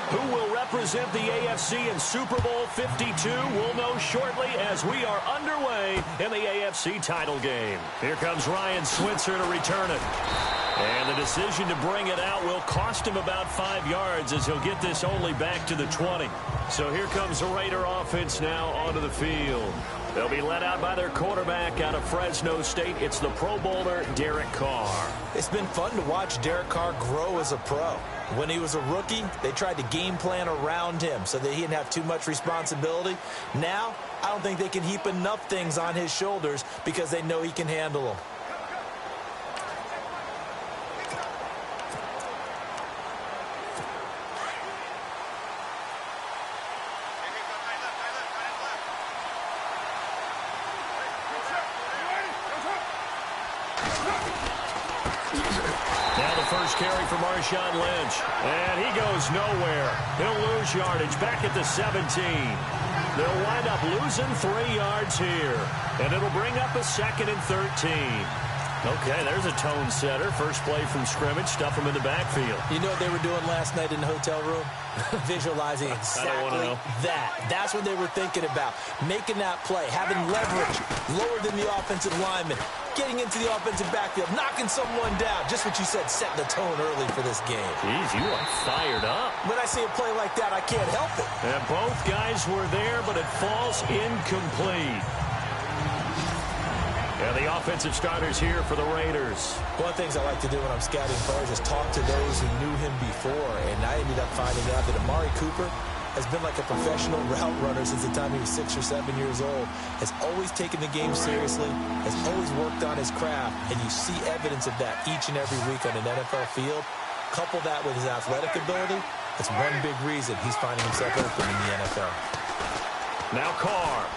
Who will represent the AFC in Super Bowl 52? We'll know shortly as we are underway in the AFC title game. Here comes Ryan Switzer to return it. And the decision to bring it out will cost him about 5 yards as he'll get this only back to the 20. So here comes the Raider offense now onto the field. They'll be led out by their quarterback out of Fresno State. It's the Pro Bowler, Derek Carr. It's been fun to watch Derek Carr grow as a pro. When he was a rookie, they tried to game plan around him so that he didn't have too much responsibility. Now, I don't think they can heap enough things on his shoulders because they know he can handle them. Carry for Marshawn Lynch. And he goes nowhere. He'll lose yardage back at the 17. They'll wind up losing 3 yards here. And it'll bring up a 2nd and 13. Okay, there's a tone setter. First play from scrimmage. Stuff him in the backfield. You know what they were doing last night in the hotel room? Visualizing exactly that. That's what they were thinking about. Making that play. Having leverage. Lower than the offensive lineman. Getting into the offensive backfield. Knocking someone down. Just what you said. Setting the tone early for this game. Jeez, you are fired up. When I see a play like that, I can't help it. And both guys were there, but it falls incomplete. And the offensive starters here for the Raiders. One of the things I like to do when I'm scouting players is talk to those who knew him before. And I ended up finding out that Amari Cooper has been like a professional route runner since the time he was 6 or 7 years old. Has always taken the game seriously. Has always worked on his craft. And you see evidence of that each and every week on an NFL field. Couple that with his athletic ability. That's one big reason he's finding himself open in the NFL. Now Carr.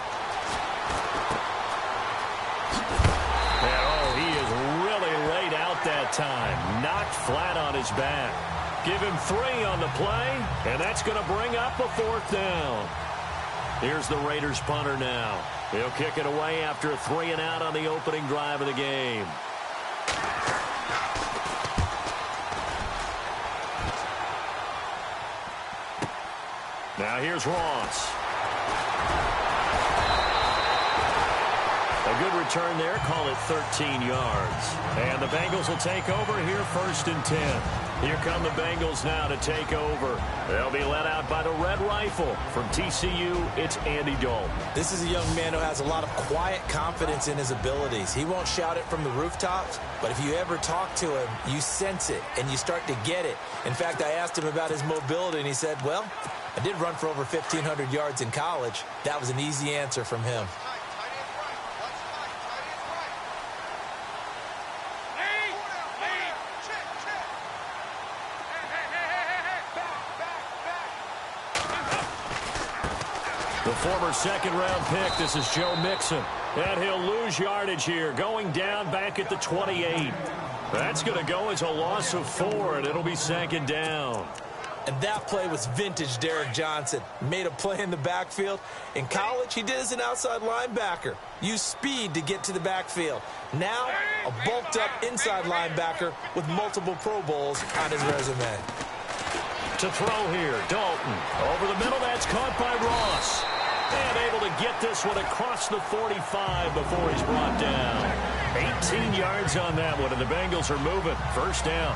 He is really laid out that time. Knocked flat on his back. Give him 3 on the play, and that's going to bring up a 4th down. Here's the Raiders punter now. He'll kick it away after a 3-and-out on the opening drive of the game. Now here's Ross. A good return there. Call it 13 yards. And the Bengals will take over here 1st and 10. Here come the Bengals now to take over. They'll be led out by the Red Rifle. From TCU, it's Andy Dalton. This is a young man who has a lot of quiet confidence in his abilities. He won't shout it from the rooftops, but if you ever talk to him, you sense it, and you start to get it. In fact, I asked him about his mobility, and he said, well, I did run for over 1,500 yards in college. That was an easy answer from him. The former 2nd-round pick, this is Joe Mixon. And he'll lose yardage here, going down back at the 28. That's going to go as a loss of 4, and it'll be 2nd down. And that play was vintage Derek Johnson. Made a play in the backfield. In college, he did as an outside linebacker. Used speed to get to the backfield. Now, a bulked-up inside linebacker with multiple Pro Bowls on his resume. To throw here, Dalton. Over the middle, that's caught by Ross. And able to get this one across the 45 before he's brought down. 18 yards on that one, and the Bengals are moving. 1st down.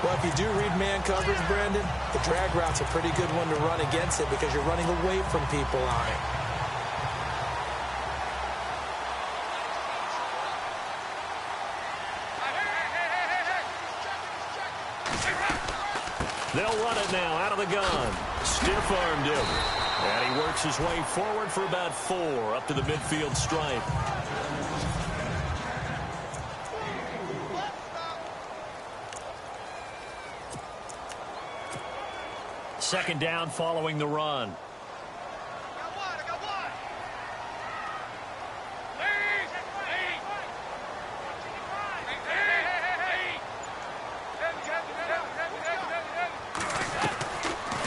Well, if you do read man coverage, Brandon, the drag route's a pretty good one to run against it because you're running away from people on it. They'll run it now out of the gun. Stiff-armed him. And he works his way forward for about 4 up to the midfield stripe. Second down following the run.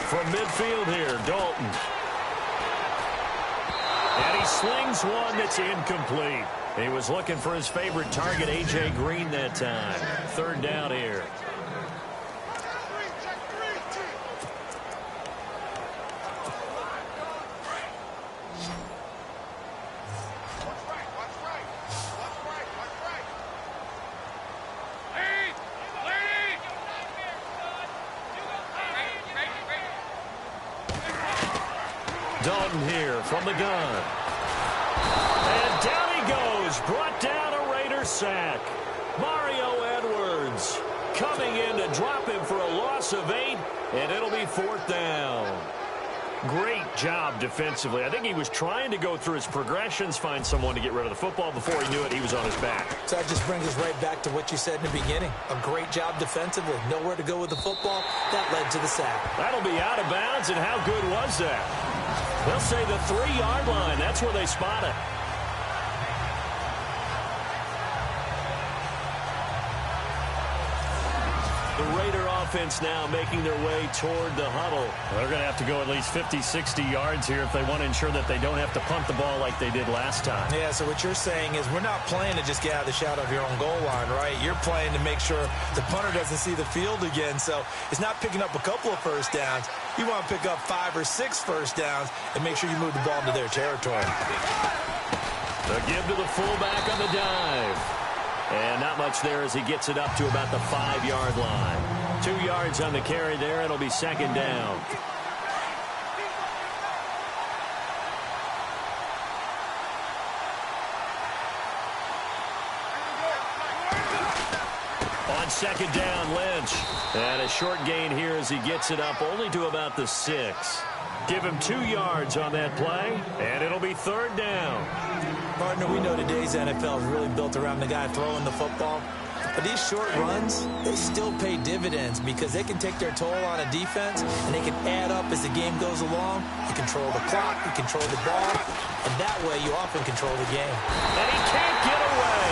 From midfield here, Dalton. And he slings one that's incomplete. He was looking for his favorite target, A.J. Green, that time. 3rd down here. Dalton here from the gun. And down he goes. Brought down a Raider sack. Mario Edwards coming in to drop him for a loss of 8, and it'll be 4th down. Great job defensively. I think he was trying to go through his progressions, find someone to get rid of the football. Before he knew it, he was on his back. So that just brings us right back to what you said in the beginning. A great job defensively. Nowhere to go with the football. That led to the sack. That'll be out of bounds, and how good was that? They'll say the 3-yard line. That's where they spot it. The Raider offense now making their way toward the huddle. They're going to have to go at least 50, 60 yards here if they want to ensure that they don't have to punt the ball like they did last time. Yeah, so what you're saying is we're not playing to just get out of the shadow of your own goal line, right? You're playing to make sure the punter doesn't see the field again. So it's not picking up a couple of first downs. You want to pick up 5 or 6 first downs and make sure you move the ball into their territory. The give to the fullback on the dive. And not much there as he gets it up to about the 5-yard line. 2 yards on the carry there. It'll be 2nd down. On 2nd down, Lynch. And a short gain here as he gets it up only to about the 6. Give him 2 yards on that play, and it'll be 3rd down. Partner, we know today's NFL is really built around the guy throwing the football. But these short runs, they still pay dividends because they can take their toll on a defense, and they can add up as the game goes along. You control the clock, you control the ball, and that way you often control the game. And he can't get away.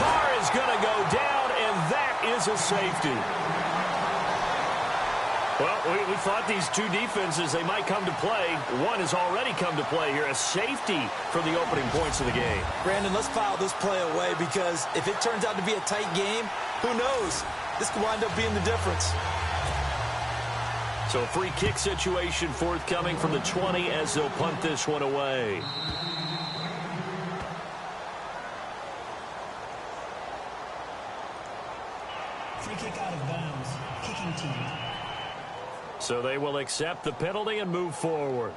Carr is going to go down, and that is a safety. Well, we thought these two defenses, they might come to play. One has already come to play here, a safety for the opening points of the game. Brandon, let's file this play away because if it turns out to be a tight game, who knows? This could wind up being the difference. So a free kick situation forthcoming from the 20 as they'll punt this one away. Free kick out of bounds. Kicking team. So they will accept the penalty and move forward.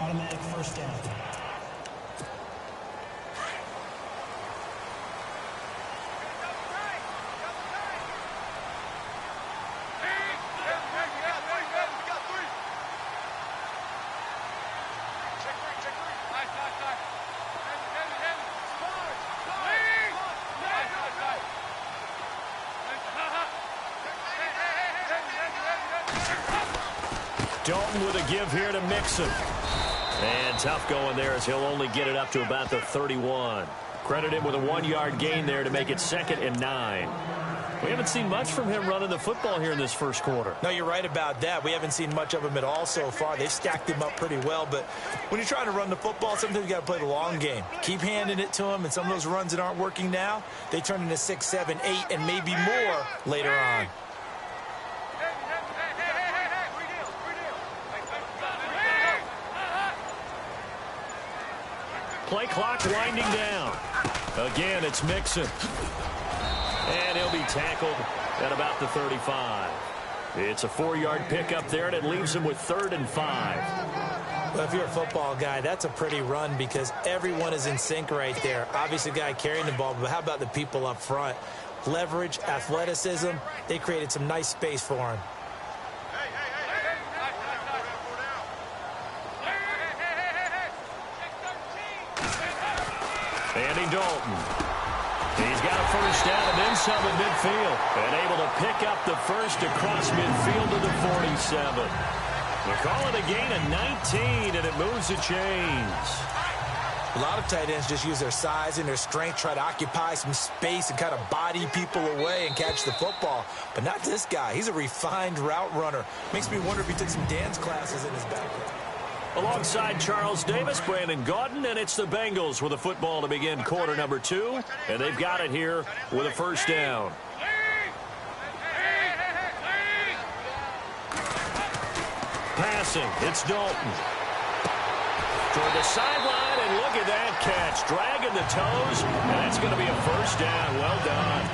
Automatic first down. Dalton with a give here to Mixon. And tough going there as he'll only get it up to about the 31. Credit him with a 1-yard gain there to make it 2nd and 9. We haven't seen much from him running the football here in this first quarter. No, you're right about that. We haven't seen much of him at all so far. They've stacked him up pretty well, but when you're trying to run the football, sometimes you got to play the long game. Keep handing it to him, and some of those runs that aren't working now, they turn into 6, 7, 8, and maybe more later on. Play clock winding down. Again, it's Mixon. And he'll be tackled at about the 35. It's a 4-yard pickup there, and it leaves him with 3rd and 5. Well, if you're a football guy, that's a pretty run because everyone is in sync right there. Obviously, the guy carrying the ball, but how about the people up front? Leverage, athleticism, they created some nice space for him. Andy Dalton. He's got a first down and then some at midfield. And able to pick up the first across midfield to the 47. We'll call it a gain of 19, and it moves the chains. A lot of tight ends just use their size and their strength, try to occupy some space and kind of body people away and catch the football. But not this guy. He's a refined route runner. Makes me wonder if he took some dance classes in his background. Alongside Charles Davis, Brandon Gaudin, and it's the Bengals with a football to begin quarter number 2. And they've got it here with a first down. Passing, it's Dalton. Toward the sideline, and look at that catch. Dragging the toes, and that's going to be a first down. Well done.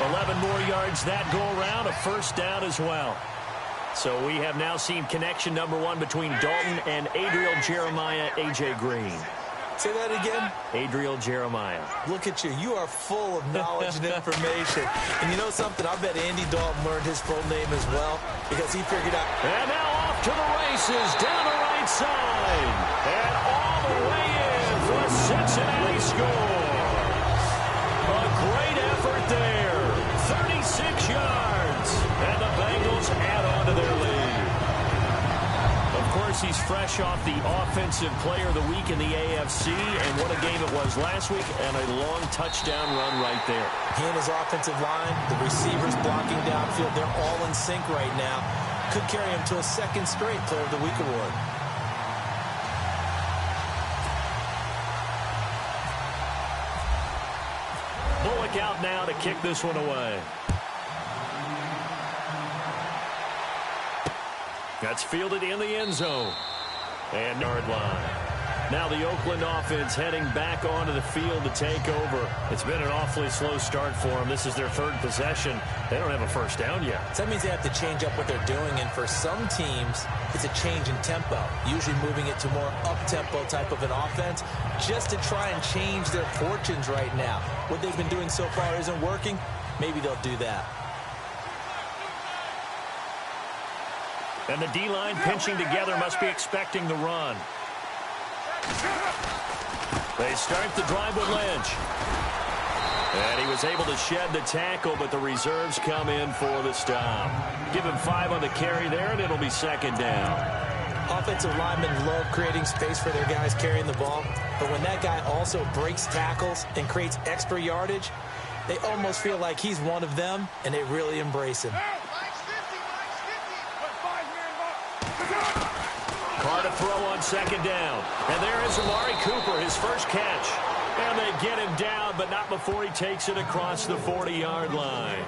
11 more yards that go around, a first down as well. So we have now seen connection number 1 between Dalton and Adriel Jeremiah, A.J. Green. Say that again? Adriel Jeremiah. Look at you. You are full of knowledge and information. And you know something? I bet Andy Dalton learned his full name as well because he figured out. And now off to the races down the right side. And all the way in for a Cincinnati score. A great effort there. 36 yards. And the Bengals add on to their lead. Of course, he's fresh off the Offensive Player of the Week in the AFC, and what a game it was last week, and a long touchdown run right there. He and his offensive line, the receivers blocking downfield, they're all in sync right now. Could carry him to a second straight Player of the Week award. Bullock out now to kick this one away. That's fielded in the end zone. And yard line. Now the Oakland offense heading back onto the field to take over. It's been an awfully slow start for them. This is their 3rd possession. They don't have a first down yet. So that means they have to change up what they're doing, and for some teams, it's a change in tempo, usually moving it to more up-tempo type of an offense just to try and change their fortunes right now. What they've been doing so far isn't working. Maybe they'll do that. And the D-line pinching together must be expecting the run. They start the drive with Lynch. And he was able to shed the tackle, but the reserves come in for the stop. Give him 5 on the carry there, and it'll be 2nd down. Offensive linemen love creating space for their guys carrying the ball, but when that guy also breaks tackles and creates extra yardage, they almost feel like he's one of them, and they really embrace him. Hard to throw on 2nd down. And there is Amari Cooper, his first catch. And they get him down, but not before he takes it across the 40-yard line.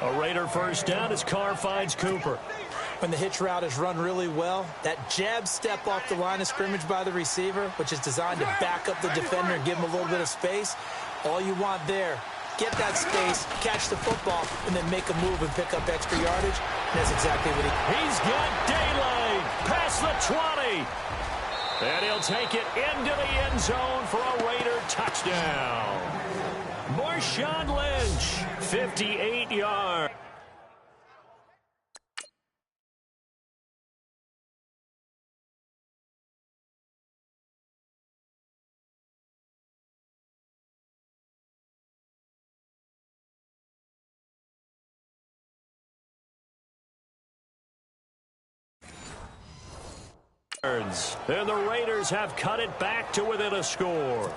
A Raider first down as Carr finds Cooper. When the hitch route is run really well, that jab step off the line of scrimmage by the receiver, which is designed to back up the defender and give him a little bit of space, all you want there, get that space, catch the football, and then make a move and pick up extra yardage. And that's exactly what he's got daylight past the 20. And he'll take it into the end zone for a Raider touchdown. Marshawn Lynch, 58 yards. And the Raiders have cut it back to within a score.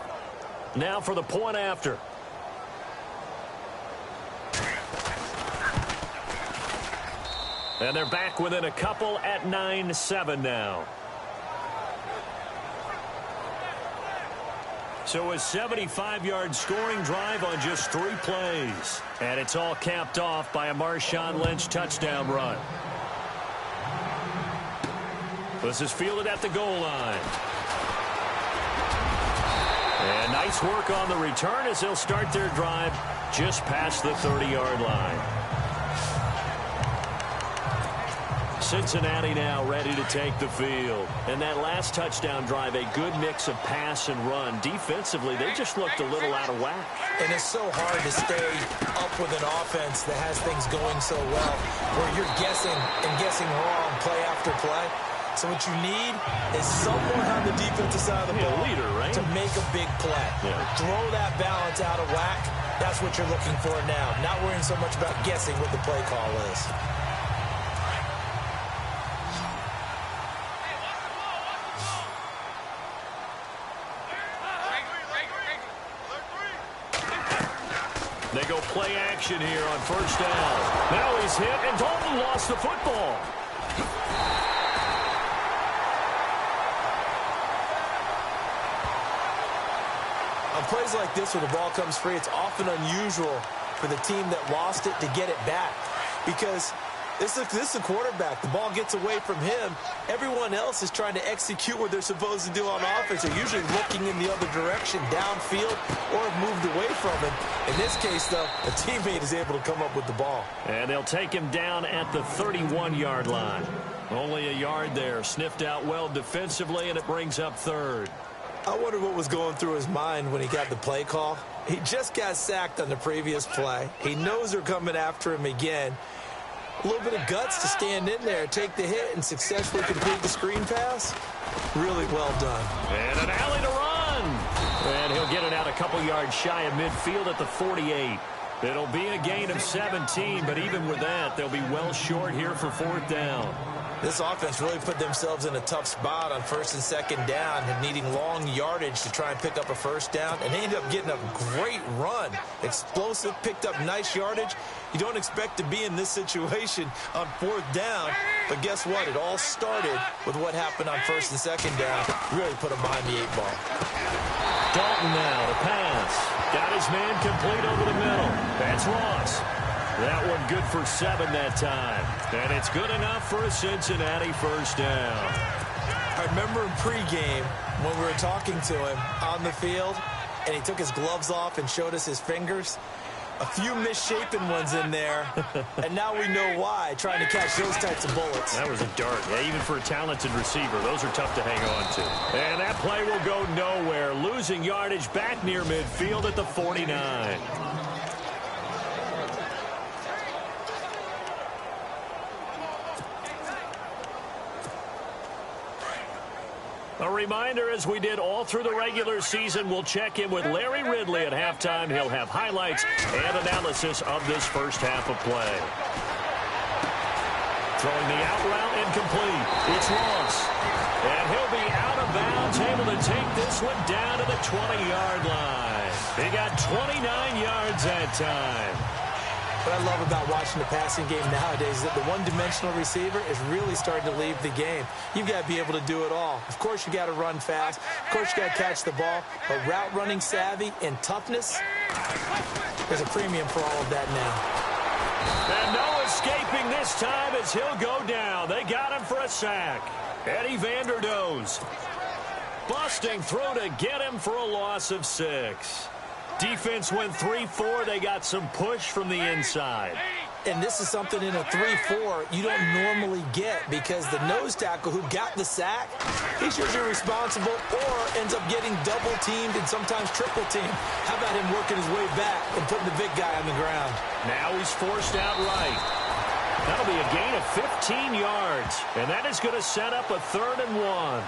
Now for the point after. And they're back within a couple at 9-7 now. So a 75-yard scoring drive on just 3 plays. And it's all capped off by a Marshawn Lynch touchdown run. This is fielded at the goal line. And nice work on the return as they'll start their drive just past the 30-yard line. Cincinnati now ready to take the field. And that last touchdown drive, a good mix of pass and run. Defensively, they just looked a little out of whack. And it's so hard to stay up with an offense that has things going so well, where you're guessing and guessing wrong play after play. So what you need is someone on the defensive side of the ball leader, right? to make a big play. Yeah. Throw that balance out of whack. That's what you're looking for now. Not worrying so much about guessing what the play call is. They go play action here on first down. Now he's hit, and Dalton lost the football. On plays like this where the ball comes free, it's often unusual for the team that lost it to get it back. Because this is a quarterback. The ball gets away from him. Everyone else is trying to execute what they're supposed to do on offense. They're usually looking in the other direction, downfield, or have moved away from him. In this case, though, a teammate is able to come up with the ball. And they'll take him down at the 31-yard line. Only a yard there. Sniffed out well defensively, and it brings up third. I wonder what was going through his mind when he got the play call. He just got sacked on the previous play. He knows they're coming after him again. A little bit of guts to stand in there, take the hit, and successfully complete the screen pass. Really well done. And an alley to run. And he'll get it out a couple yards shy of midfield at the 48. It'll be a gain of 17, but even with that, they'll be well short here for fourth down. This offense really put themselves in a tough spot on first and second down, and needing long yardage to try and pick up a first down, and they ended up getting a great run. Explosive, picked up nice yardage. You don't expect to be in this situation on fourth down, but guess what? It all started with what happened on first and second down. Really put them behind the 8-ball. Dalton now to pass. Got his man complete over the middle. That's Ross. That one good for 7 that time. And it's good enough for a Cincinnati first down. I remember in pregame when we were talking to him on the field, and he took his gloves off and showed us his fingers. A few misshapen ones in there, and now we know why, trying to catch those types of bullets. That was a dart. Yeah, even for a talented receiver, those are tough to hang on to. And that play will go nowhere, losing yardage back near midfield at the 49. A reminder, as we did all through the regular season, we'll check in with Larry Ridley at halftime. He'll have highlights and analysis of this first half of play. Throwing the out route incomplete. It's Ross. And he'll be out of bounds, able to take this one down to the 20-yard line. He got 29 yards that time. What I love about watching the passing game nowadays is that the one-dimensional receiver is really starting to leave the game. You've got to be able to do it all. Of course, you got to run fast. Of course, you got to catch the ball. But route running savvy and toughness, there's a premium for all of that now. And no escaping this time as he'll go down. They got him for a sack. Eddie Vanderdoes busting through to get him for a loss of 6. Defense went 3-4. They got some push from the inside. And this is something in a 3-4 you don't normally get, because the nose tackle who got the sack, he's usually responsible or ends up getting double-teamed and sometimes triple-teamed. How about him working his way back and putting the big guy on the ground? Now he's forced out right. That'll be a gain of 15 yards, and that is going to set up a 3rd and 1.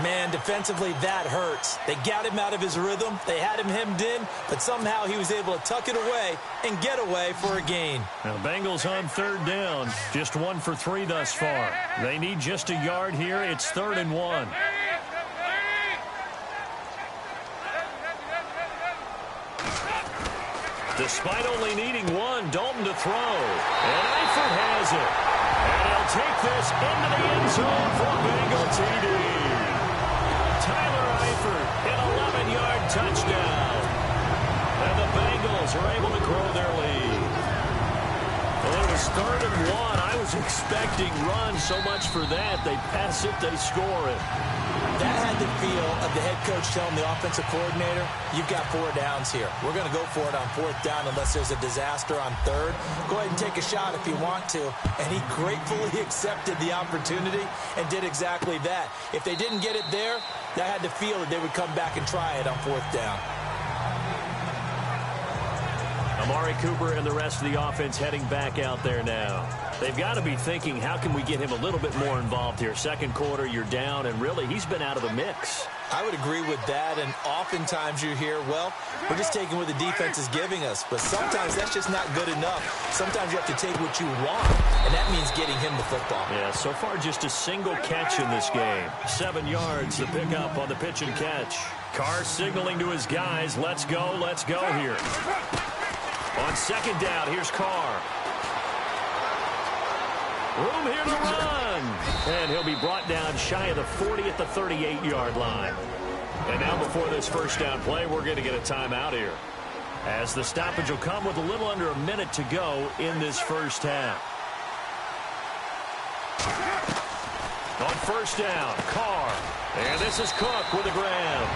Man, defensively, that hurts. They got him out of his rhythm. They had him hemmed in, but somehow he was able to tuck it away and get away for a gain. Now, Bengals on 3rd down. Just 1 for 3 thus far. They need just a yard here. It's 3rd and 1. Despite only needing 1, Dalton to throw. And Eifert has it. And he'll take this into the end zone for a Bengal TD. Tyler Eifert, an 11-yard touchdown. And the Bengals are able to grow their lead. Well, it was 3rd and 1. I was expecting run so much for that. They pass it, they score it. That had the feel of the head coach telling the offensive coordinator, you've got 4 downs here. We're going to go for it on 4th down unless there's a disaster on 3rd. Go ahead and take a shot if you want to. And he gratefully accepted the opportunity and did exactly that. If they didn't get it there, that had the feel that they would come back and try it on 4th down. Amari Cooper and the rest of the offense heading back out there now. They've got to be thinking, how can we get him a little bit more involved here? Second quarter, you're down, and really, he's been out of the mix. I would agree with that, and oftentimes you hear, well, we're just taking what the defense is giving us. But sometimes that's just not good enough. Sometimes you have to take what you want, and that means getting him the football. Yeah, so far just a single catch in this game. 7 yards to pick up on the pitch and catch. Carr signaling to his guys, let's go here. On 2nd down, here's Carr. Room here to run. And he'll be brought down shy of the 40 at the 38-yard line. And now before this first down play, we're going to get a timeout here, as the stoppage will come with a little under a minute to go in this first half. On 1st down, Carr. And this is Cook with the grab.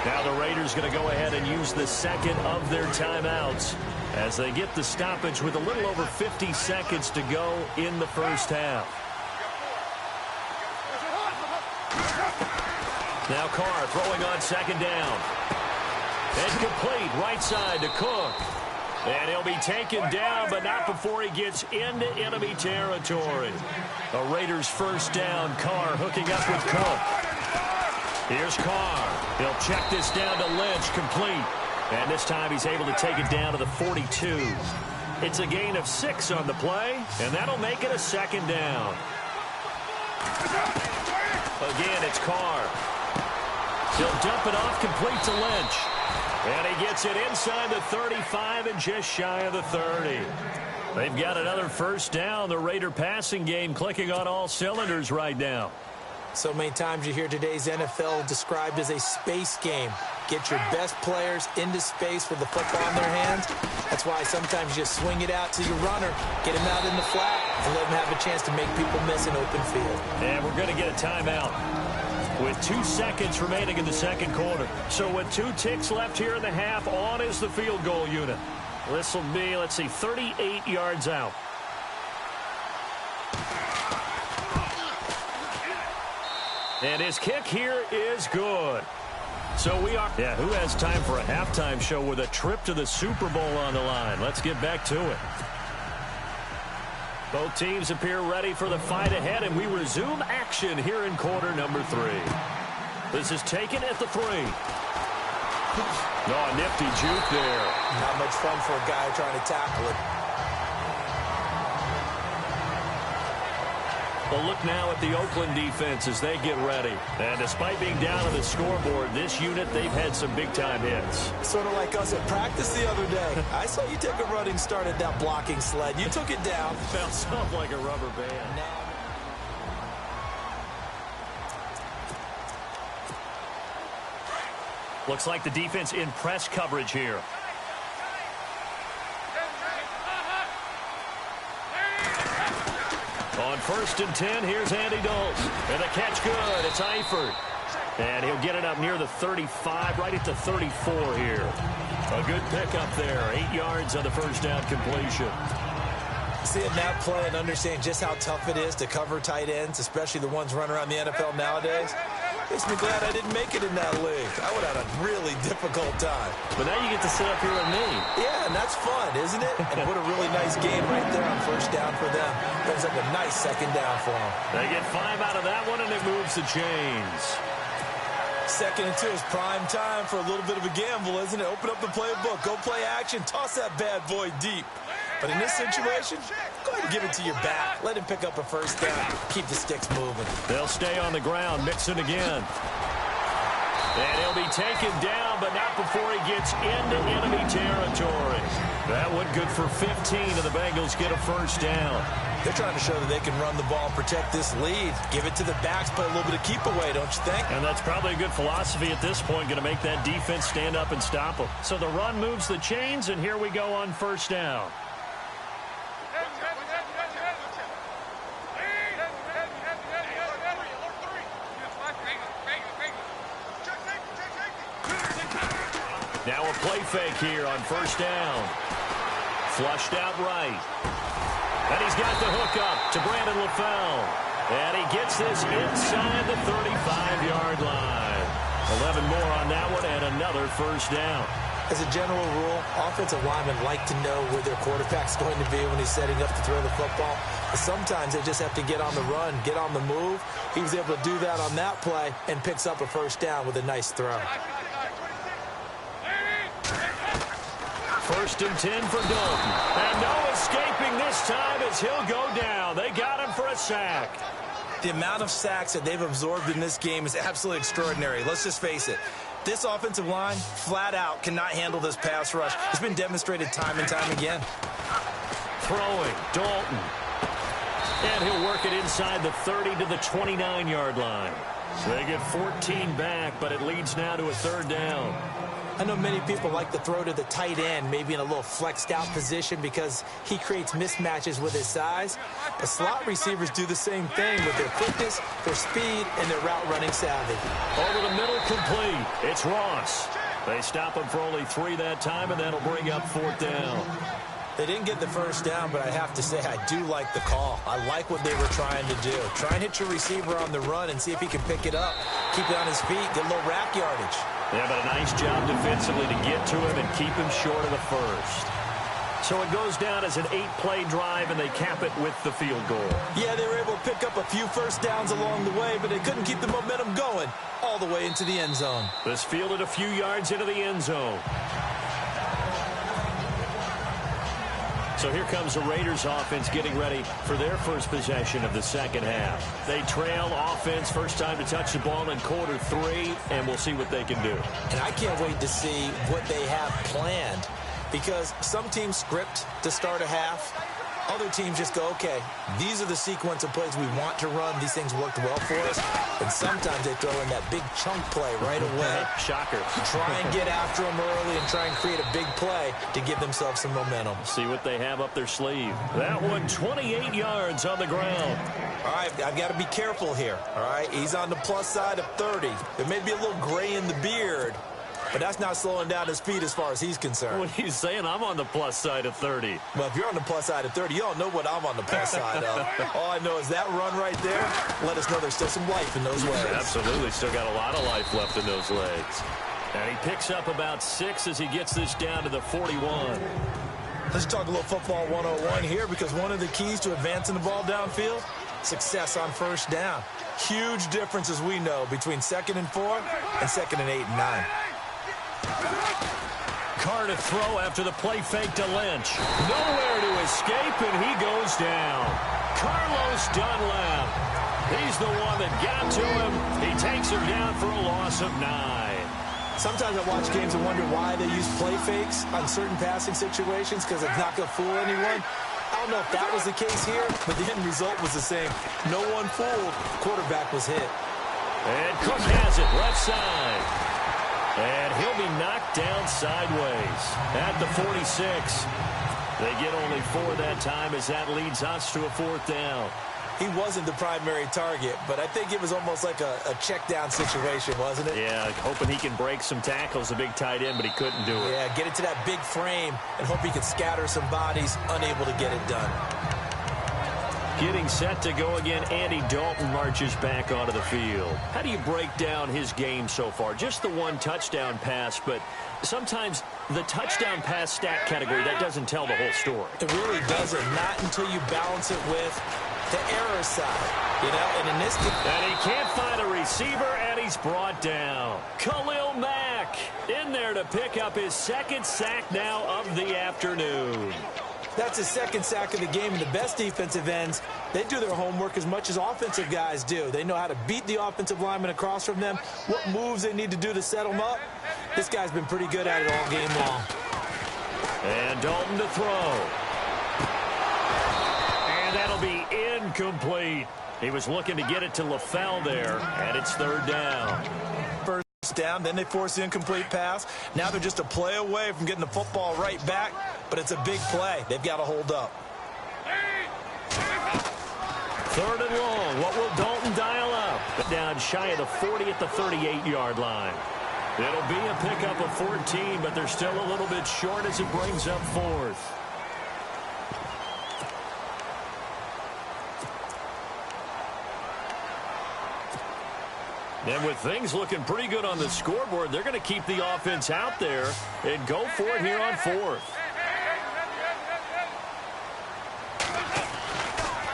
Now the Raiders going to go ahead and use the second of their timeouts as they get the stoppage with a little over 50 seconds to go in the first half. Now Carr throwing on second down. Incomplete, right side to Cook. And he'll be taken down, but not before he gets into enemy territory. A Raiders first down. Carr hooking up with Cook. Here's Carr. He'll check this down to Lynch, complete. And this time he's able to take it down to the 42. It's a gain of 6 on the play, and that'll make it a second down. Again, it's Carr. He'll dump it off, complete to Lynch. And he gets it inside the 35 and just shy of the 30. They've got another first down. The Raider passing game clicking on all cylinders right now. So many times you hear today's NFL described as a space game. Get your best players into space with the football in their hands. That's why sometimes you just swing it out to your runner, get him out in the flat, and let him have a chance to make people miss an open field. And we're going to get a timeout with 2 seconds remaining in the second quarter. So with 2 ticks left here in the half, on is the field goal unit. This will be, let's see, 38 yards out. And his kick here is good. So we are, who has time for a halftime show with a trip to the Super Bowl on the line? Let's get back to it. Both teams appear ready for the fight ahead, and we resume action here in quarter number 3. This is taken at the 3. Oh, nifty juke there. Not much fun for a guy trying to tackle it. Well, look now at the Oakland defense as they get ready. And despite being down on the scoreboard, this unit, they've had some big-time hits. Sort of like us at practice the other day. I saw you take a running start at that blocking sled. You took it down. Bounced off like a rubber band. Looks like the defense in press coverage here. On 1st and 10, here's Andy Dalton. And the catch good. It's Eifert. And he'll get it up near the 35, right at the 34 here. A good pickup there. 8 yards on the first down completion. Seeing that play and understanding just how tough it is to cover tight ends, especially the ones running around the NFL nowadays, makes me glad I didn't make it in that league. I would have had a really difficult time. But now you get to sit up here with me. Yeah, and that's fun, isn't it? And what a really nice game right there on first down for them. Brings up a nice second down for them. They get 5 out of that one, and it moves the chains. 2nd and 2 is prime time for a little bit of a gamble, isn't it? Open up the playbook, go play action, toss that bad boy deep. But in this situation, go ahead and give it to your back. Let him pick up a first down. Keep the sticks moving. They'll stay on the ground, Mixon again. And he'll be taken down, but not before he gets into enemy territory. That one good for 15, and the Bengals get a first down. They're trying to show that they can run the ball and protect this lead. Give it to the backs, play a little bit of keep away, don't you think? And that's probably a good philosophy at this point, going to make that defense stand up and stop them. So the run moves the chains, and here we go on first down. Now a play fake here on first down. Flushed out right. And he's got the hook up to Brandon LaFell. And he gets this inside the 35-yard line. 11 more on that one and another first down. As a general rule, offensive linemen like to know where their quarterback's going to be when he's setting up to throw the football. But sometimes they just have to get on the run, get on the move. He was able to do that on that play and picks up a first down with a nice throw. 1st and 10 for Dalton. And no escaping this time as he'll go down. They got him for a sack. The amount of sacks that they've absorbed in this game is absolutely extraordinary. Let's just face it. This offensive line, flat out, cannot handle this pass rush. It's been demonstrated time and time again. Throwing, Dalton. And he'll work it inside the 30 to the 29-yard line. So they get 14 back, but it leads now to a third down. I know many people like to throw to the tight end, maybe in a little flexed out position because he creates mismatches with his size. But slot receivers do the same thing with their quickness, their speed, and their route running savvy. Over the middle, complete. It's Ross. They stop him for only 3 that time, and that'll bring up 4th down. They didn't get the first down, but I have to say I do like the call. I like what they were trying to do. Try and hit your receiver on the run and see if he can pick it up. Keep it on his feet, get a little rack yardage. Yeah, but a nice job defensively to get to him and keep him short of the first. So it goes down as an 8-play drive, and they cap it with the field goal. Yeah, they were able to pick up a few first downs along the way, but they couldn't keep the momentum going all the way into the end zone. This fielded a few yards into the end zone. So here comes the Raiders offense getting ready for their first possession of the second half. They trail offense, first time to touch the ball in quarter 3, and we'll see what they can do. And I can't wait to see what they have planned, because some teams script to start a half. Other teams just go, okay, these are the sequence of plays we want to run. These things worked well for us. And sometimes they throw in that big chunk play right away. Shocker. Try and get after them early and try and create a big play to give themselves some momentum. See what they have up their sleeve. That one, 28 yards on the ground. All right, I've got to be careful here. All right, he's on the plus side of 30. There may be a little gray in the beard, but that's not slowing down his speed as far as he's concerned. What are you saying? I'm on the plus side of 30. Well, if you're on the plus side of 30, you don't know what I'm on the plus side of. All I know is that run right there let us know there's still some life in those legs. Absolutely. Still got a lot of life left in those legs. And he picks up about 6 as he gets this down to the 41. Let's talk a little football 101 here, because one of the keys to advancing the ball downfield, success on first down. Huge difference, as we know, between 2nd and 4 and 2nd and 8 and 9. Carr to throw after the play fake to Lynch. Nowhere to escape, and he goes down. Carlos Dunlap. He's the one that got to him. He takes him down for a loss of 9. Sometimes I watch games and wonder why they use play fakes on certain passing situations, because it's not going to fool anyone. I don't know if that was the case here, but the end result was the same. No one fooled. Quarterback was hit. And Cook has it left side. And he'll be knocked down sideways at the 46. They get only 4 that time as that leads us to a 4th down. He wasn't the primary target, but I think it was almost like a check down situation, wasn't it? Yeah, hoping he can break some tackles, a big tight end, but he couldn't do it. Yeah, get it to that big frame and hope he could scatter some bodies, unable to get it done. Getting set to go again, Andy Dalton marches back onto the field. How do you break down his game so far? Just the 1 touchdown pass, but sometimes the touchdown pass stat category, that doesn't tell the whole story. It really doesn't, not until you balance it with the error side, you know, and in this case. And he can't find a receiver, and he's brought down. Khalil Mack in there to pick up his 2nd sack now of the afternoon. That's his 2nd sack of the game, and the best defensive ends, they do their homework as much as offensive guys do. They know how to beat the offensive lineman across from them, what moves they need to do to set them up. This guy's been pretty good at it all game long. And Dalton to throw. And that'll be incomplete. He was looking to get it to LaFell there, and it's 3rd down. First down, then they force the incomplete pass. Now they're just a play away from getting the football right back, but it's a big play. They've got to hold up. 3rd and long. What will Dalton dial up? Down shy of the 40 at the 38-yard line. It'll be a pickup of 14, but they're still a little bit short as it brings up 4th. And with things looking pretty good on the scoreboard, they're going to keep the offense out there and go for it here on 4th.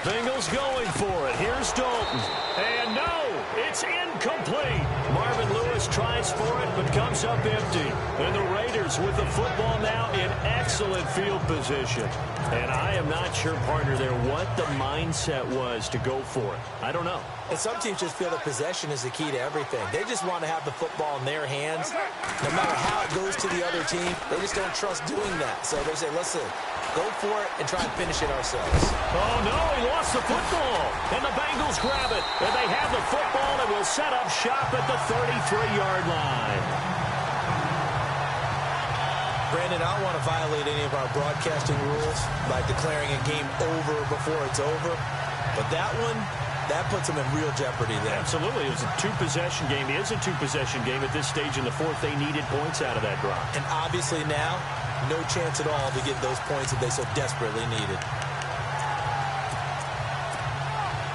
Bengals going for it. Here's Dalton. And no, it's incomplete. Marvin Lewis tries for it, but comes up empty. And the Raiders with the football now in excellent field position. And I am not sure, partner, there what the mindset was to go for it. I don't know. And some teams just feel that possession is the key to everything. They just want to have the football in their hands. No matter how it goes to the other team, they just don't trust doing that. So they say, listen, go for it and try and finish it ourselves. Oh, no, he lost the football. And the Bengals grab it. And they have the football and will set up shop at the 33-yard line. Brandon, I don't want to violate any of our broadcasting rules by declaring a game over before it's over. But that one, that puts them in real jeopardy there. Absolutely. It was a two-possession game. It is a two-possession game at this stage in the fourth. They needed points out of that drive. And obviously now, no chance at all to get those points that they so desperately needed.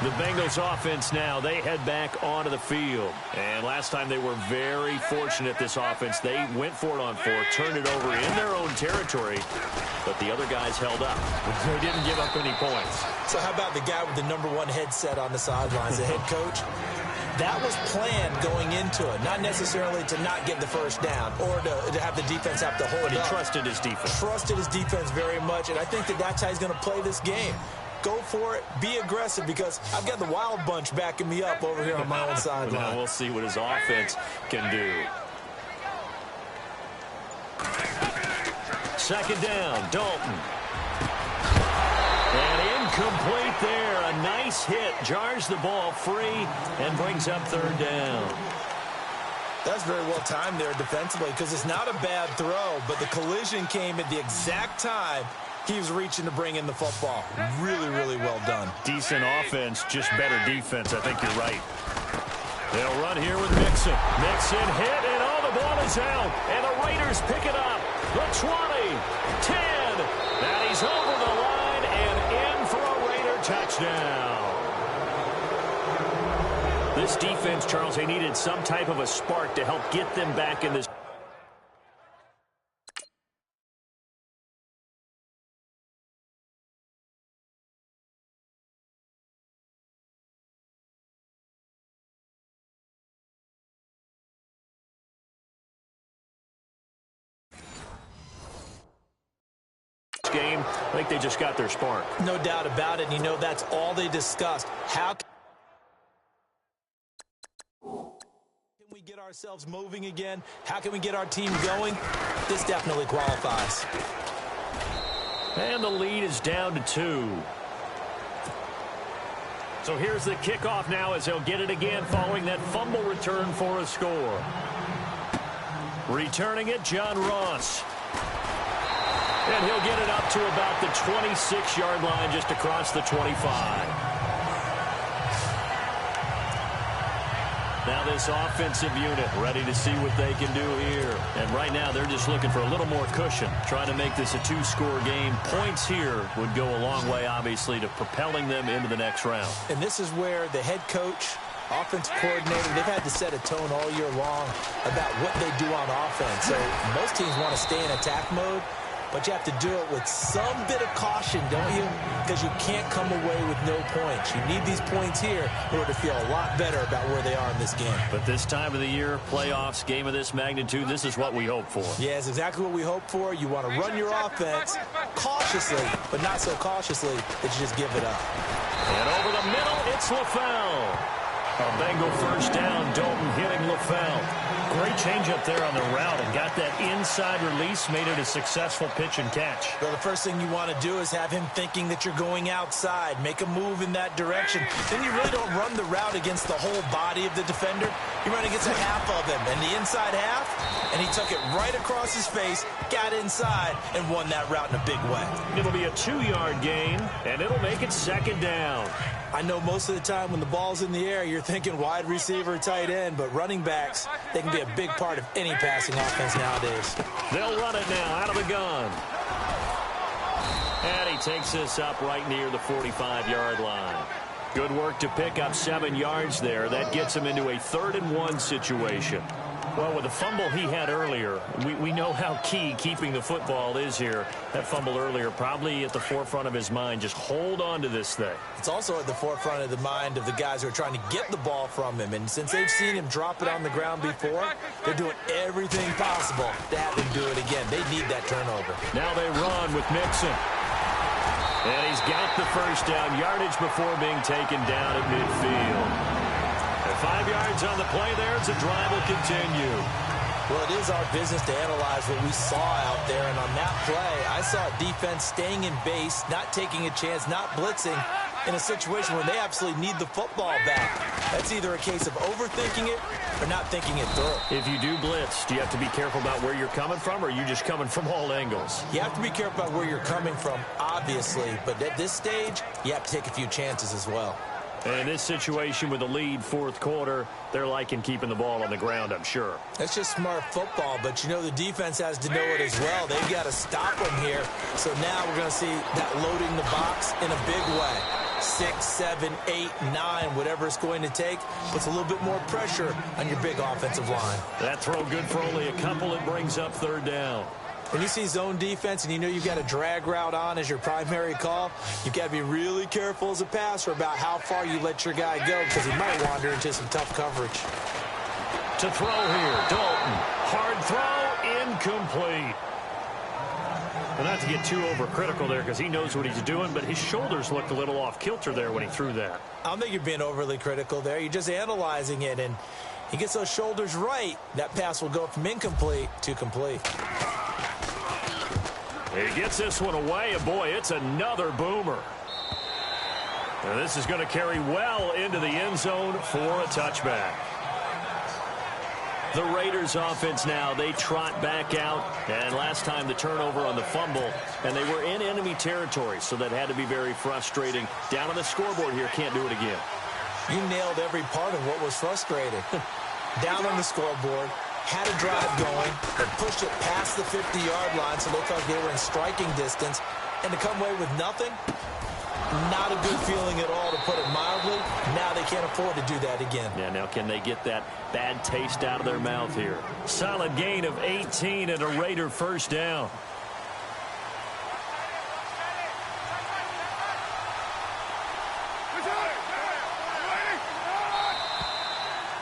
The Bengals offense now, they head back onto the field. And last time they were very fortunate, this offense. They went for it on fourth, turned it over in their own territory, but the other guys held up. They didn't give up any points. So how about the guy with the #1 headset on the sidelines, the head coach? That was planned going into it, not necessarily to not get the first down or to have the defense have to hold up. But he trusted his defense. Trusted his defense very much, and I think that's how he's going to play this game. Go for it. Be aggressive, because I've got the wild bunch backing me up over here on my own sideline. Now we'll see what his offense can do. Second down, Dalton. And incomplete there. A nice hit. Jars the ball free and brings up third down. That's very well timed there defensively, because it's not a bad throw, but the collision came at the exact time he was reaching to bring in the football. Really, really well done. Decent offense, just better defense. I think you're right. They'll run here with Mixon. Mixon hit, and all the ball is out. And the Raiders pick it up. The 20, 10. Now he's over the line and in for a Raider touchdown. This defense, Charles, they needed some type of a spark to help get them back in this. Game, I think they just got their spark. No doubt about it. And you know, that's all they discussed. How can we get ourselves moving again? How can we get our team going? This definitely qualifies. And the lead is down to 2. So here's the kickoff now as they'll get it again following that fumble return for a score. Returning it, John Ross. And he'll get it up to about the 26-yard line, just across the 25. Now this offensive unit ready to see what they can do here. And right now they're just looking for a little more cushion, trying to make this a 2-score game. Points here would go a long way, obviously, to propelling them into the next round. And this is where the head coach, offensive coordinator, they've had to set a tone all year long about what they do on offense. So most teams want to stay in attack mode, but you have to do it with some bit of caution, don't you? Because you can't come away with no points. You need these points here in order to feel a lot better about where they are in this game. But this time of the year, playoffs, game of this magnitude, this is what we hope for. Yeah, it's exactly what we hope for. You want to run your offense cautiously, but not so cautiously that you just give it up. And over the middle, it's LaFell. A Bengal first down, Dalton hitting LaFell. Great change up there on the route and got that inside release, made it a successful pitch and catch. Well, the first thing you want to do is have him thinking that you're going outside, make a move in that direction. Then you really don't run the route against the whole body of the defender. You run against a half of him, and the inside half, and he took it right across his face, got inside, and won that route in a big way. It'll be a 2-yard gain, and it'll make it second down. I know most of the time when the ball's in the air, you're thinking wide receiver, tight end, but running backs, they can be a big part of any passing offense nowadays. They'll run it now out of the gun. And he takes this up right near the 45-yard line. Good work to pick up 7 yards there. That gets him into a 3rd-and-1 situation. Well, with the fumble he had earlier, we know how key keeping the football is here. That fumble earlier probably at the forefront of his mind. Just hold on to this thing. It's also at the forefront of the mind of the guys who are trying to get the ball from him. And since they've seen him drop it on the ground before, they're doing everything possible to have him do it again. They need that turnover. Now they run with Mixon. And he's got the first down, yardage before being taken down at midfield. 5 yards on the play there as the drive will continue. Well, it is our business to analyze what we saw out there, and on that play, I saw a defense staying in base, not taking a chance, not blitzing, in a situation where they absolutely need the football back. That's either a case of overthinking it or not thinking it through. If you do blitz, do you have to be careful about where you're coming from, or are you just coming from all angles? You have to be careful about where you're coming from, obviously, but at this stage, you have to take a few chances as well. And in this situation with the lead fourth quarter, they're liking keeping the ball on the ground, I'm sure. That's just smart football, but you know the defense has to know it as well. They've got to stop them here. So now we're going to see that loading the box in a big way. 6, 7, 8, 9, whatever it's going to take, puts a little bit more pressure on your big offensive line. That throw good for only a couple. It brings up third down. When you see zone defense and you know you've got a drag route on as your primary call, you've got to be really careful as a passer about how far you let your guy go because he might wander into some tough coverage. To throw here, Dalton. Hard throw, incomplete. Well, not to get too overcritical there because he knows what he's doing, but his shoulders looked a little off kilter there when he threw that. I don't think you're being overly critical there. You're just analyzing it, and he gets those shoulders right. That pass will go from incomplete to complete. He gets this one away, and boy, it's another boomer. And this is going to carry well into the end zone for a touchback. The Raiders offense now, they trot back out, and last time the turnover on the fumble, and they were in enemy territory, so that had to be very frustrating. Down on the scoreboard here, can't do it again. You nailed every part of what was frustrating. Down on the scoreboard, had a drive going, but pushed it past the 50-yard line, so it looked like they were in striking distance, and to come away with nothing, not a good feeling at all, to put it mildly. Now they can't afford to do that again. Yeah, now can they get that bad taste out of their mouth here? Solid gain of 18 and a Raider first down.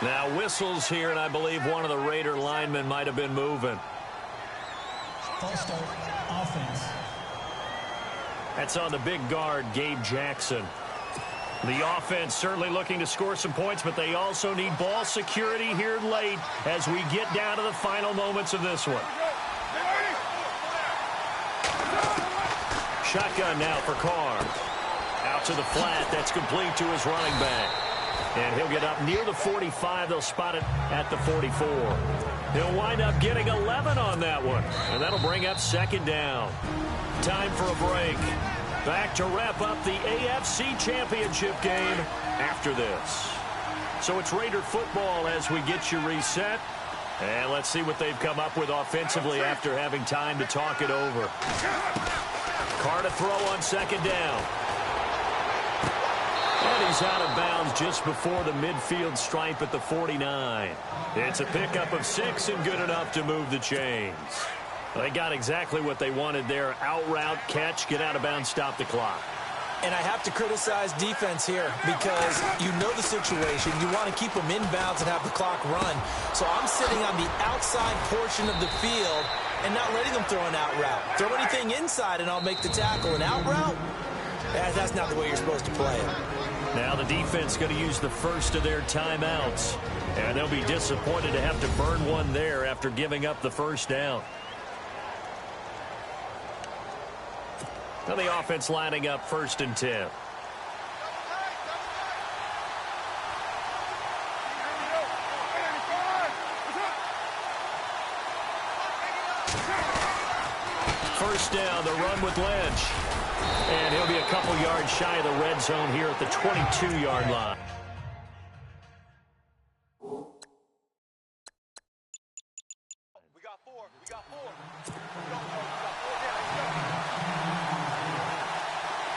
Now whistles here, and I believe one of the Raider linemen might have been moving. False start, offense. That's on the big guard, Gabe Jackson. The offense certainly looking to score some points, but they also need ball security here late as we get down to the final moments of this one. Shotgun now for Carr. Out to the flat. That's complete to his running back. And he'll get up near the 45. They'll spot it at the 44. He'll wind up getting 11 on that one. And that'll bring up second down. Time for a break. Back to wrap up the AFC Championship game after this. So it's Raider football as we get you reset. And let's see what they've come up with offensively after having time to talk it over. Carr to throw on second down. And he's out of bounds just before the midfield stripe at the 49. It's a pickup of 6 and good enough to move the chains. They got exactly what they wanted there. Out route, catch, get out of bounds, stop the clock. And I have to criticize defense here because you know the situation. You want to keep them inbounds and have the clock run. So I'm sitting on the outside portion of the field and not letting them throw an out route. Throw anything inside and I'll make the tackle. An out route? That's not the way you're supposed to play it. Now the defense going to use the first of their timeouts. And they'll be disappointed to have to burn one there after giving up the first down. Now the offense lining up 1st and 10. First down, the run with Lynch. And he'll be a couple yards shy of the red zone here at the 22-yard line.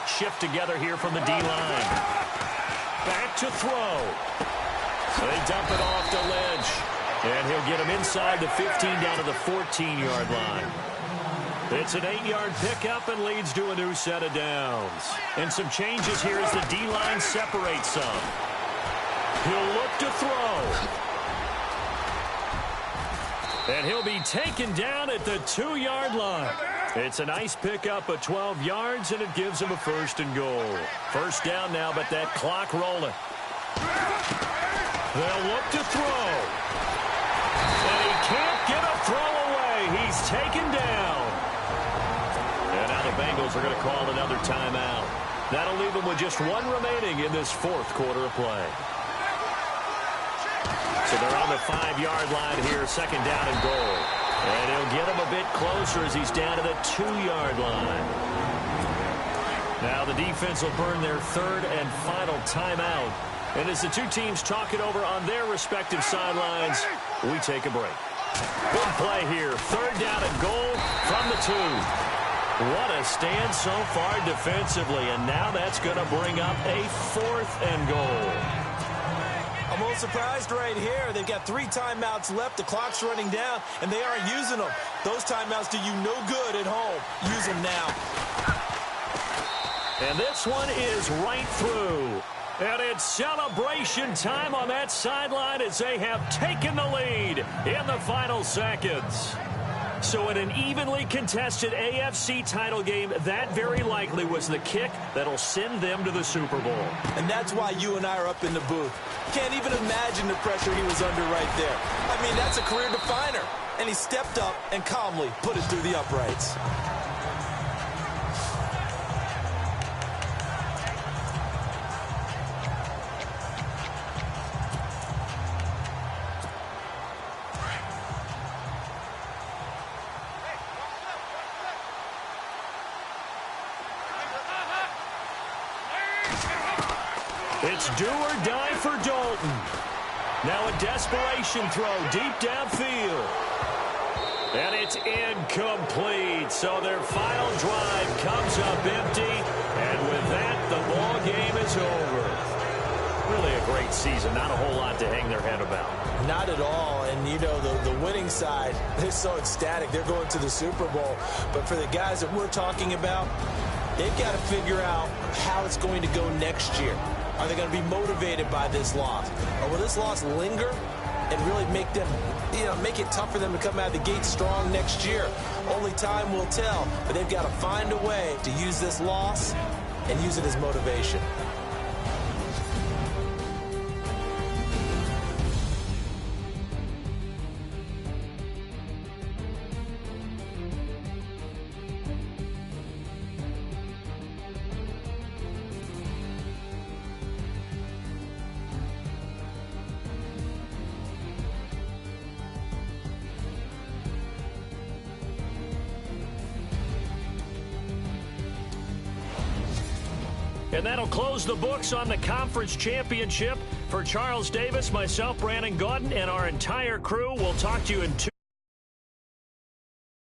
Shift together here from the D-line. Back to throw. They dump it off to Lynch. And he'll get him inside the 15 down to the 14-yard line. It's an 8-yard pickup and leads to a new set of downs. And some changes here as the D-line separates some. He'll look to throw. And he'll be taken down at the 2-yard line. It's a nice pickup of 12 yards, and it gives him a 1st and goal. First down now, but that clock rolling. They'll look to throw. And he can't get a throw away. He's taken down. And now the Bengals are going to call another timeout. That'll leave them with just one remaining in this 4th quarter of play. So they're on the 5-yard line here, second down and goal. And he'll get him a bit closer as he's down to the 2-yard line. Now the defense will burn their third and final timeout. And as the two teams talk it over on their respective sidelines, we take a break. Big play here. Third down and goal from the 2. What a stand so far defensively. And now that's going to bring up a 4th and goal. I'm a little surprised right here. They've got 3 timeouts left. The clock's running down, and they aren't using them. Those timeouts do you no good at home. Use them now. And this one is right through. And it's celebration time on that sideline as they have taken the lead in the final seconds. So in an evenly contested AFC title game, that very likely was the kick that'll send them to the Super Bowl. And that's why you and I are up in the booth. Can't even imagine the pressure he was under right there. I mean, that's a career definer. And he stepped up and calmly put it through the uprights. It's do or die for Dalton. Now a desperation throw deep downfield. And it's incomplete. So their final drive comes up empty. And with that, the ball game is over. Really a great season. Not a whole lot to hang their head about. Not at all. And, you know, the winning side, they're so ecstatic. They're going to the Super Bowl. But for the guys that we're talking about, they've got to figure out how it's going to go next year. Are they going to be motivated by this loss? Or will this loss linger and really make them, make it tough for them to come out of the gate strong next year? Only time will tell. But they've got to find a way to use this loss and use it as motivation. And that'll close the books on the conference championship. For Charles Davis, myself, Brandon Gaudin, and our entire crew, we'll talk to you in 2